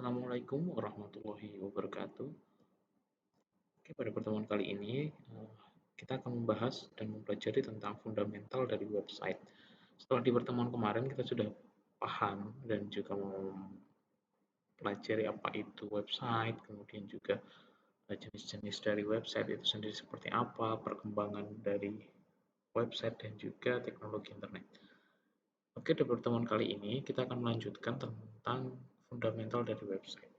Assalamualaikum warahmatullahi wabarakatuh. Oke, pada pertemuan kali ini kita akan membahas dan mempelajari tentang fundamental dari website. Setelah di pertemuan kemarin kita sudah paham dan juga mempelajari apa itu website, kemudian juga jenis-jenis dari website itu sendiri seperti apa, perkembangan dari website dan juga teknologi internet. Oke, di pertemuan kali ini kita akan melanjutkan tentang fundamental dari website.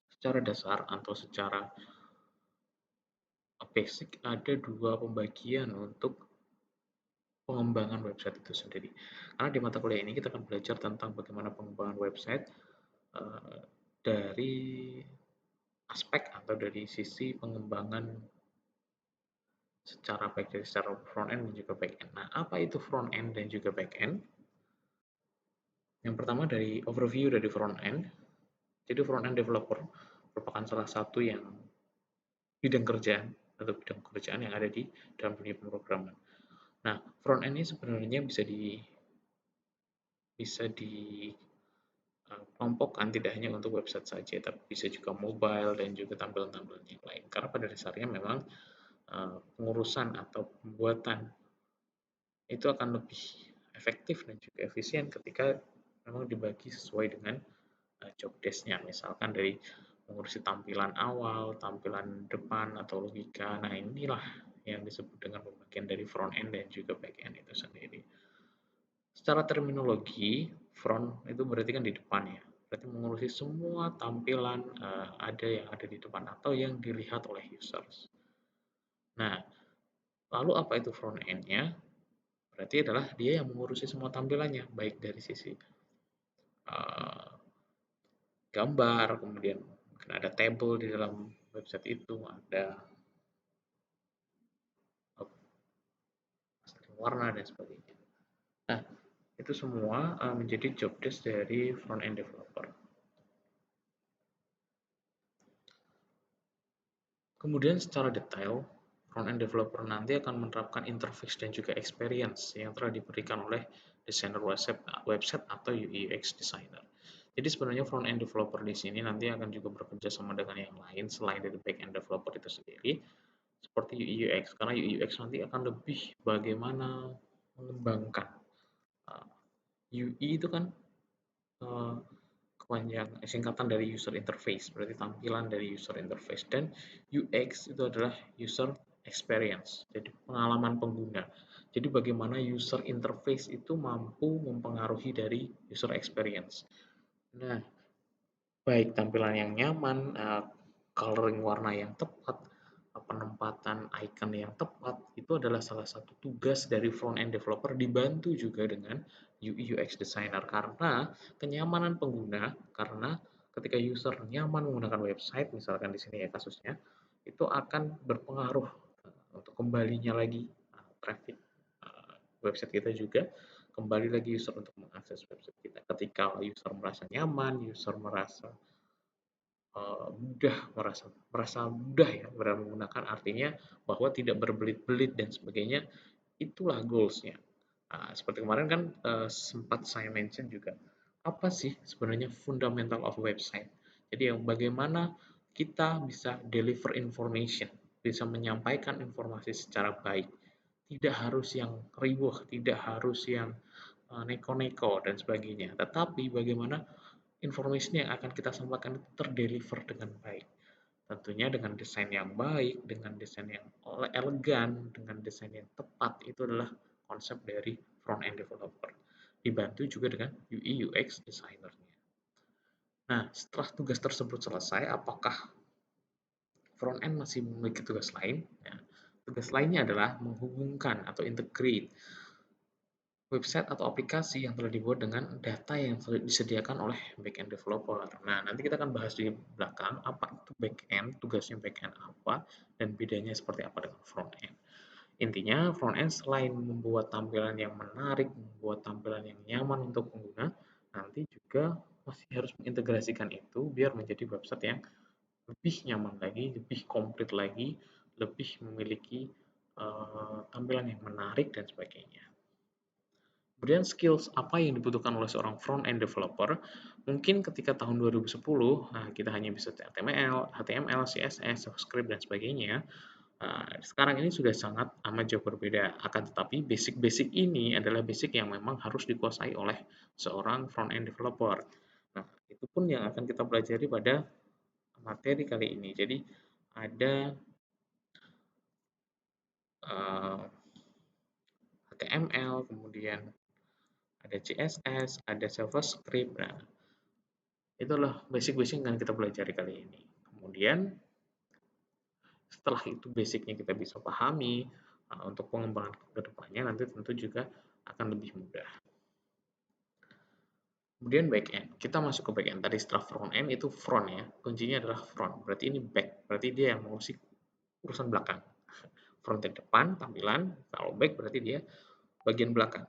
Secara dasar atau secara basic ada dua pembagian untuk pengembangan website itu sendiri. Karena di mata kuliah ini kita akan belajar tentang bagaimana pengembangan website uh, dari aspek atau dari sisi pengembangan secara baik dari secara front end dan juga back end. Nah, apa itu front end dan juga back end? Yang pertama dari overview dari front end. Jadi front end developer merupakan salah satu yang bidang kerjaan atau bidang pekerjaan yang ada di dalam dunia pemrograman. Nah, front end ini sebenarnya bisa di kelompokkan tidak hanya untuk website saja, tapi bisa juga mobile dan juga tampilan-tampilan yang lain. Karena pada dasarnya memang pengurusan atau pembuatan itu akan lebih efektif dan juga efisien ketika memang dibagi sesuai dengan job desk-nya. Misalkan dari mengurusi tampilan awal, tampilan depan, atau logika. Nah, inilah yang disebut dengan pembagian dari front end dan juga back end itu sendiri. Secara terminologi, front itu berarti kan di depan ya. Berarti mengurusi semua tampilan ada yang ada di depan atau yang dilihat oleh users. Nah, lalu apa itu front end-nya? Berarti adalah dia yang mengurusi semua tampilannya, baik dari sisi uh, gambar, kemudian mungkin ada table di dalam website itu, ada warna dan sebagainya. Nah, itu semua menjadi job desk dari front end developer. Kemudian secara detail, front-end developer nanti akan menerapkan interface dan juga experience yang telah diberikan oleh desainer website atau UI/UX designer. Jadi sebenarnya front-end developer di sini nanti akan juga bekerja sama dengan yang lain selain dari back-end developer itu sendiri, seperti UI/UX. Karena UI/UX nanti akan lebih bagaimana mengembangkan. UI itu kan uh, singkatan dari user interface, berarti tampilan dari user interface, dan UX itu adalah user experience, jadi pengalaman pengguna. Jadi bagaimana user interface itu mampu mempengaruhi dari user experience. Nah, baik tampilan yang nyaman, coloring warna yang tepat, penempatan icon yang tepat, itu adalah salah satu tugas dari front-end developer dibantu juga dengan UI/UX designer karena kenyamanan pengguna, karena ketika user nyaman menggunakan website, misalkan di sini ya kasusnya, itu akan berpengaruh untuk kembalinya lagi traffic website kita juga, kembali lagi user untuk mengakses website kita. Ketika user merasa nyaman, user merasa mudah, merasa mudah ya dalam menggunakan, artinya bahwa tidak berbelit-belit dan sebagainya, itulah goals-nya. Seperti kemarin kan sempat saya mention juga, apa sih sebenarnya fundamental of website. Jadi yang bagaimana kita bisa deliver information, bisa menyampaikan informasi secara baik. Tidak harus yang riuh, tidak harus yang neko-neko dan sebagainya. Tetapi bagaimana informasi yang akan kita sampaikan itu terdeliver dengan baik. Tentunya dengan desain yang baik, dengan desain yang elegan, dengan desain yang tepat, itu adalah konsep dari front-end developer. Dibantu juga dengan UI UX designer-nya. Nah, setelah tugas tersebut selesai, apakah front-end masih memiliki tugas lain? Ya, tugas lainnya adalah menghubungkan atau integrate website atau aplikasi yang telah dibuat dengan data yang disediakan oleh backend developer. Nah, nanti kita akan bahas di belakang apa itu backend, tugasnya backend apa, dan bedanya seperti apa dengan frontend. Intinya, frontend selain membuat tampilan yang menarik, membuat tampilan yang nyaman untuk pengguna, nanti juga masih harus mengintegrasikan itu biar menjadi website yang lebih nyaman lagi, lebih komplit lagi, lebih memiliki tampilan yang menarik dan sebagainya. Kemudian skills apa yang dibutuhkan oleh seorang front end developer? Mungkin ketika tahun 2010, nah kita hanya bisa HTML, CSS, JavaScript dan sebagainya. Sekarang ini sudah sangat amat jauh berbeda. Akan tetapi basic-basic ini adalah basic yang memang harus dikuasai oleh seorang front end developer. Nah, itu pun yang akan kita pelajari pada materi kali ini. Jadi ada HTML, kemudian ada CSS, ada JavaScript. Nah, itulah basic-basic yang akan kita pelajari kali ini. Kemudian setelah itu basicnya kita bisa pahami, untuk pengembangan ke depannya nanti tentu juga akan lebih mudah. Kemudian back end, kita masuk ke back end. Tadi setelah front end itu front ya, kuncinya adalah front. Berarti ini back, berarti dia yang mengurus urusan belakang. Front yang depan, tampilan, kalau back berarti dia bagian belakang.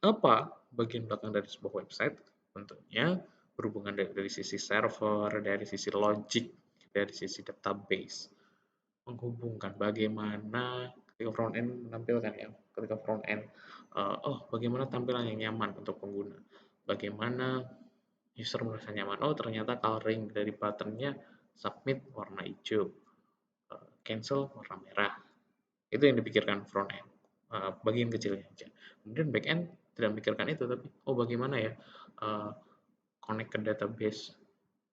Apa bagian belakang dari sebuah website? Tentunya berhubungan dari sisi server, dari sisi logic, dari sisi database. Menghubungkan bagaimana ketika front end menampilkan ya, ketika front end, bagaimana tampilan yang nyaman untuk pengguna, bagaimana user merasa nyaman, oh ternyata coloring dari buttonnya submit warna hijau, cancel warna merah, itu yang dipikirkan front end, bagian kecilnya aja. Kemudian back end tidak memikirkan itu, tapi oh bagaimana ya connect ke database,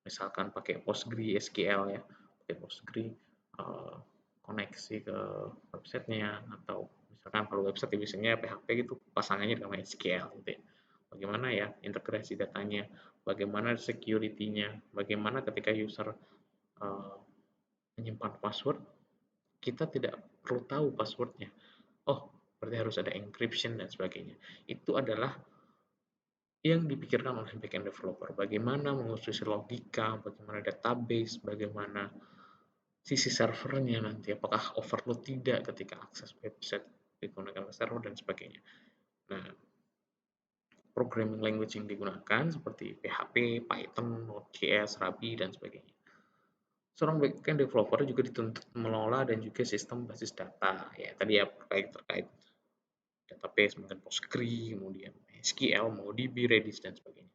misalkan pakai PostgreSQL ya, pakai Postgre, koneksi ke websitenya, atau misalkan kalau website biasanya PHP gitu pasangannya dengan MySQL gitu ya. Bagaimana ya integrasi datanya, bagaimana security-nya, bagaimana ketika user menyimpan password, kita tidak perlu tahu passwordnya. Oh, berarti harus ada encryption dan sebagainya. Itu adalah yang dipikirkan oleh backend developer. Bagaimana mengurus logika, bagaimana database, bagaimana sisi servernya nanti, apakah overload tidak ketika akses website digunakan ke server dan sebagainya. Nah, programming language yang digunakan seperti PHP, Python, Node.js, Ruby, dan sebagainya. Seorang backend developer juga dituntut mengelola dan juga sistem basis data. Ya, tadi ya terkait database, mungkin Postgre, kemudian SQL, MongoDB, Redis, dan sebagainya.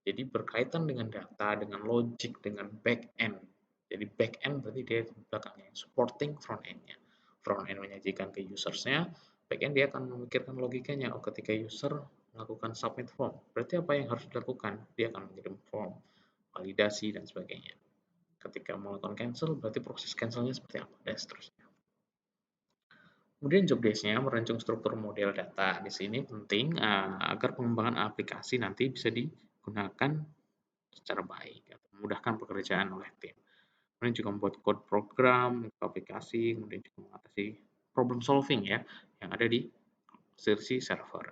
Jadi berkaitan dengan data, dengan logic, dengan back end. Jadi back end berarti dia belakangnya, supporting front end-nya. Front end menyajikan ke usersnya, back end dia akan memikirkan logikanya. Oh, ketika user melakukan submit form, berarti apa yang harus dilakukan? Dia akan mengirim form, validasi, dan sebagainya. Ketika melakukan cancel, berarti proses cancelnya seperti apa, dan seterusnya. Kemudian job desk-nya merancang struktur model data. Di sini penting agar pengembangan aplikasi nanti bisa digunakan secara baik atau memudahkan pekerjaan oleh tim. Kemudian juga membuat code program, aplikasi, kemudian juga mengatasi problem solving ya yang ada di sisi server.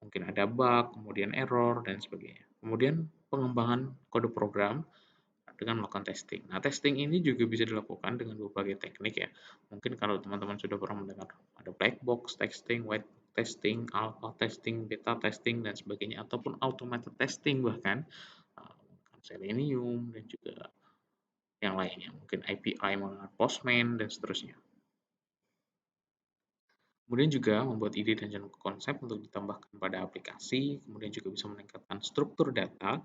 Mungkin ada bug, kemudian error dan sebagainya. Kemudian pengembangan kode program dengan melakukan testing. Nah, testing ini juga bisa dilakukan dengan berbagai teknik ya. Mungkin kalau teman-teman sudah pernah mendengar ada black box testing, white testing, alpha testing, beta testing, dan sebagainya, ataupun automated testing bahkan, Selenium, dan juga yang lainnya, mungkin API menggunakan Postman, dan seterusnya. Kemudian juga membuat ide dan jalan konsep untuk ditambahkan pada aplikasi, kemudian juga bisa meningkatkan struktur data,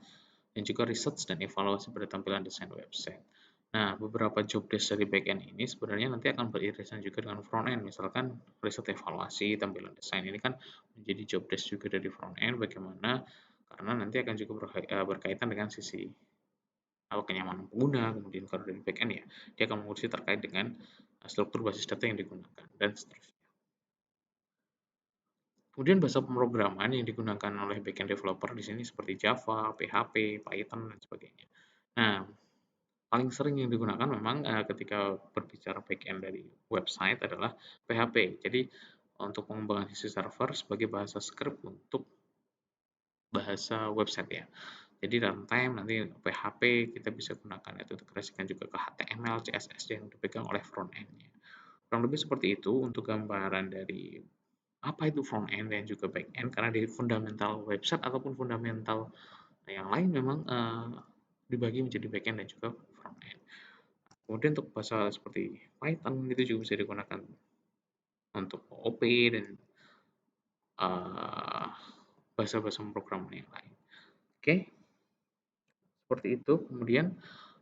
dan juga research dan evaluasi pada tampilan desain website. Nah, beberapa job desk dari backend ini sebenarnya nanti akan beririsan juga dengan front end. Misalkan riset evaluasi tampilan desain ini kan menjadi job desk juga dari front end. Bagaimana? Karena nanti akan juga berkaitan dengan sisi kenyamanan pengguna. Kemudian kalau dari backend ya, dia akan mengurusi terkait dengan struktur basis data yang digunakan dan seterusnya. Kemudian bahasa pemrograman yang digunakan oleh backend developer di sini seperti Java, PHP, Python, dan sebagainya. Nah, paling sering yang digunakan memang ketika berbicara backend dari website adalah PHP. Jadi untuk pengembangan sisi server sebagai bahasa script untuk bahasa website ya. Jadi runtime nanti PHP kita bisa gunakan itu integrasikan juga ke HTML, CSS yang dipegang oleh front end-nya. Kurang lebih seperti itu untuk gambaran dari apa itu front end dan juga back end karena dari fundamental website ataupun fundamental yang lain memang dibagi menjadi back end dan juga front end. Kemudian untuk bahasa seperti Python itu juga bisa digunakan untuk OOP dan eee, bahasa-bahasa pemrograman yang lain. Oke, seperti itu. Kemudian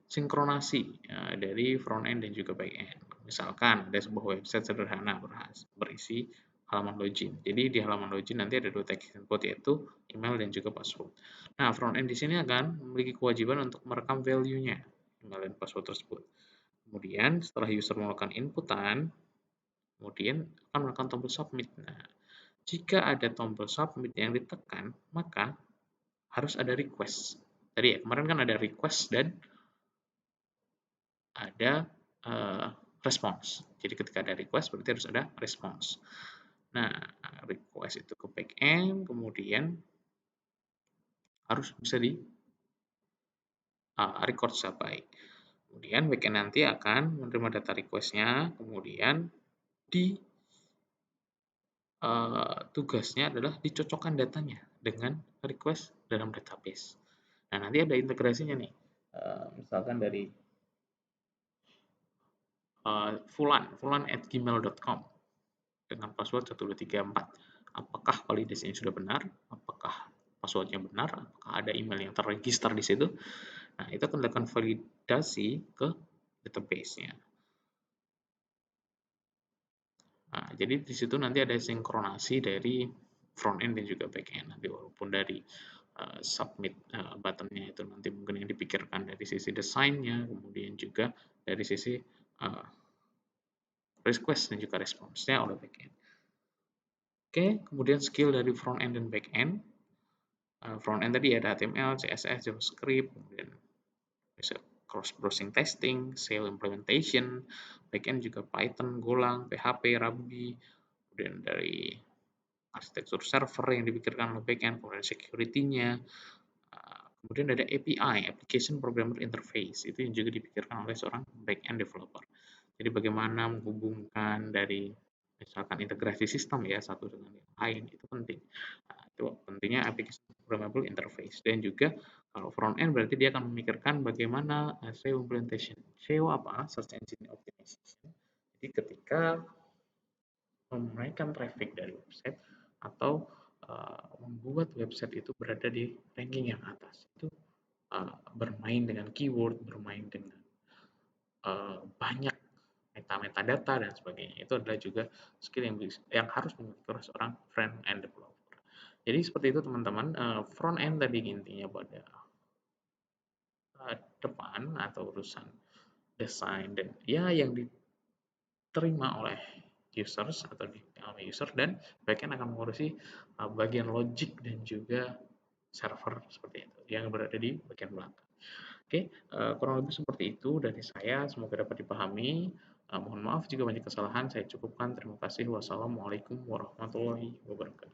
sinkronasi dari front end dan juga back end. Misalkan ada sebuah website sederhana berisi halaman login. Jadi di halaman login nanti ada dua teks input yaitu email dan juga password. Nah, front end di sini akan memiliki kewajiban untuk merekam value-nya email dan password tersebut. Kemudian setelah user melakukan inputan, kemudian akan melakukan tombol submit. Nah, jika ada tombol submit yang ditekan, maka harus ada request. Tadi ya, kemarin kan ada request dan ada response. Jadi ketika ada request berarti harus ada response. Nah, request itu ke back end, kemudian harus bisa di record secara baik. Kemudian backend nanti akan menerima data request-nya, kemudian di tugasnya adalah dicocokkan datanya dengan request dalam database. Nah, nanti ada integrasinya nih. Misalkan dari fulan@gmail.com dengan password 1234. Apakah validasinya sudah benar? Apakah passwordnya benar? Apakah ada email yang terregister di situ? Nah, itu akan dilakukan validasi ke database-nya. Nah, jadi di situ nanti ada sinkronasi dari front end dan juga back end. Nanti walaupun dari submit buttonnya itu nanti mungkin yang dipikirkan dari sisi desainnya, kemudian juga dari sisi request dan juga responsnya oleh back end. Oke, kemudian skill dari front end dan back end. Front end tadi ada HTML, CSS, JavaScript, kemudian bisa cross browsing testing, SEO implementation, backend juga Python, Golang, PHP, Ruby, kemudian dari arsitektur server yang dipikirkan oleh backend, kemudian security-nya, kemudian ada API, Application Programmer Interface, itu yang juga dipikirkan oleh seorang backend developer. Jadi bagaimana menghubungkan dari misalkan integrasi sistem ya satu dengan yang lain itu penting. Nah, itu pentingnya application programmable interface dan juga kalau front end berarti dia akan memikirkan bagaimana SEO implementation. SEO apa? Search Engine Optimization. Jadi ketika menaikkan traffic dari website atau membuat website itu berada di ranking yang atas itu bermain dengan keyword, bermain dengan banyak metadata dan sebagainya. Itu adalah juga skill yang harus dimiliki oleh seorang front end developer. Jadi seperti itu teman-teman, front end tadi intinya pada depan atau urusan desain dan ya yang diterima oleh users atau oleh user dan backend akan mengurusi bagian logik dan juga server seperti itu yang berada di bagian belakang. Oke, kurang lebih seperti itu dari saya. Semoga dapat dipahami. Mohon maaf jika banyak kesalahan. Saya cukupkan. Terima kasih. Wassalamualaikum warahmatullahi wabarakatuh.